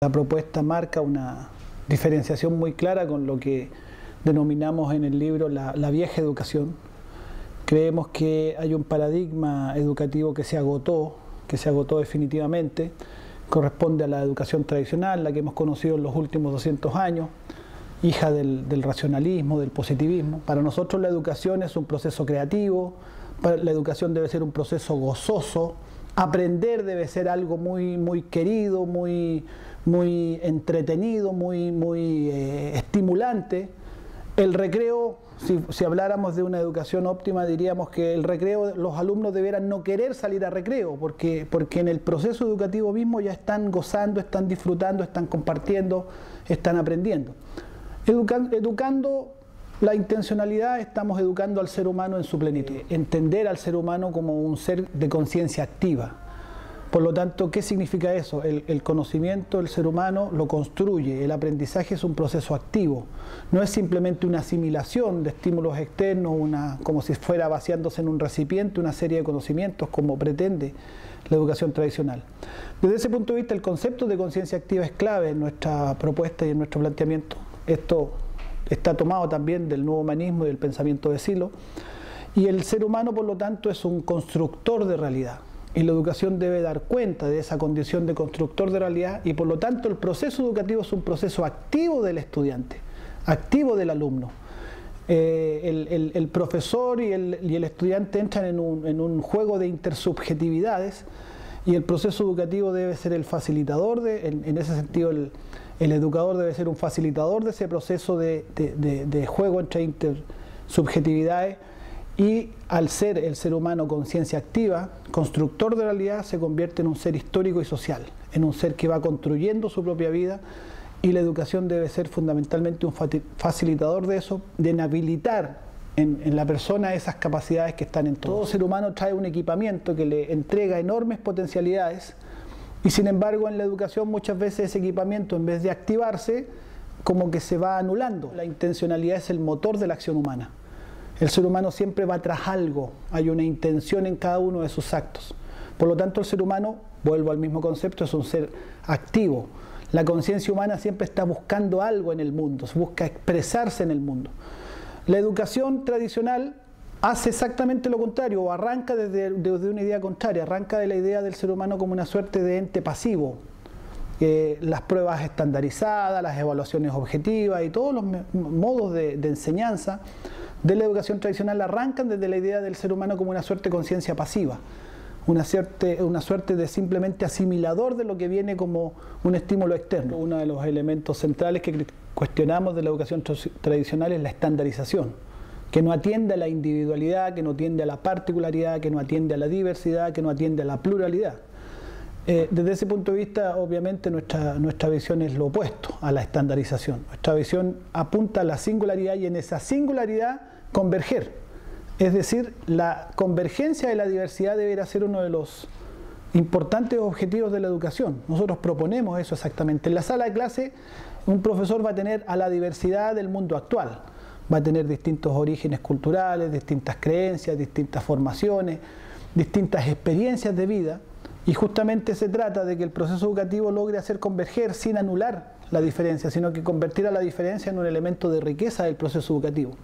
La propuesta marca una diferenciación muy clara con lo que denominamos en el libro la vieja educación. Creemos que hay un paradigma educativo que se agotó definitivamente. Corresponde a la educación tradicional, la que hemos conocido en los últimos 200 años, hija del racionalismo, del positivismo. Para nosotros la educación es un proceso creativo, la educación debe ser un proceso gozoso, aprender debe ser algo muy querido, muy entretenido, muy estimulante. El recreo, si habláramos de una educación óptima, diríamos que el recreo, los alumnos debieran no querer salir a recreo, porque en el proceso educativo mismo ya están gozando, están disfrutando, están compartiendo, están aprendiendo. Educando la intencionalidad, estamos educando al ser humano en su plenitud. Entender al ser humano como un ser de conciencia activa. Por lo tanto, ¿qué significa eso? El conocimiento del ser humano lo construye, el aprendizaje es un proceso activo, no es simplemente una asimilación de estímulos externos, como si fuera vaciándose en un recipiente una serie de conocimientos como pretende la educación tradicional. Desde ese punto de vista, el concepto de conciencia activa es clave en nuestra propuesta y en nuestro planteamiento. Esto está tomado también del nuevo humanismo y del pensamiento de Silo, y el ser humano, por lo tanto, es un constructor de realidad. Y la educación debe dar cuenta de esa condición de constructor de realidad y por lo tanto el proceso educativo es un proceso activo del estudiante, activo del alumno. El profesor y el estudiante entran en un juego de intersubjetividades y el proceso educativo debe ser el facilitador, en ese sentido el educador debe ser un facilitador de ese proceso de juego entre intersubjetividades. Y al ser el ser humano conciencia activa, constructor de realidad, se convierte en un ser histórico y social, en un ser que va construyendo su propia vida, y la educación debe ser fundamentalmente un facilitador de eso, de habilitar en la persona esas capacidades que están en todo. Todo ser humano trae un equipamiento que le entrega enormes potencialidades y sin embargo en la educación muchas veces ese equipamiento, en vez de activarse, como que se va anulando. La intencionalidad es el motor de la acción humana. El ser humano siempre va tras algo, hay una intención en cada uno de sus actos. Por lo tanto, el ser humano, vuelvo al mismo concepto, es un ser activo. La conciencia humana siempre está buscando algo en el mundo, busca expresarse en el mundo. La educación tradicional hace exactamente lo contrario, o arranca desde una idea contraria, arranca de la idea del ser humano como una suerte de ente pasivo. Las pruebas estandarizadas, las evaluaciones objetivas y todos los modos de enseñanza de la educación tradicional arrancan desde la idea del ser humano como una suerte de conciencia pasiva, una suerte de simplemente asimilador de lo que viene como un estímulo externo. Uno de los elementos centrales que cuestionamos de la educación tradicional es la estandarización, que no atiende a la individualidad, que no atiende a la particularidad, que no atiende a la diversidad, que no atiende a la pluralidad. Desde ese punto de vista, obviamente, nuestra visión es lo opuesto a la estandarización. Nuestra visión apunta a la singularidad y en esa singularidad converger. Es decir, la convergencia de la diversidad deberá ser uno de los importantes objetivos de la educación. Nosotros proponemos eso exactamente. En la sala de clase, un profesor va a tener a la diversidad del mundo actual. Va a tener distintos orígenes culturales, distintas creencias, distintas formaciones, distintas experiencias de vida. Y justamente se trata de que el proceso educativo logre hacer converger sin anular la diferencia, sino que convertir a la diferencia en un elemento de riqueza del proceso educativo.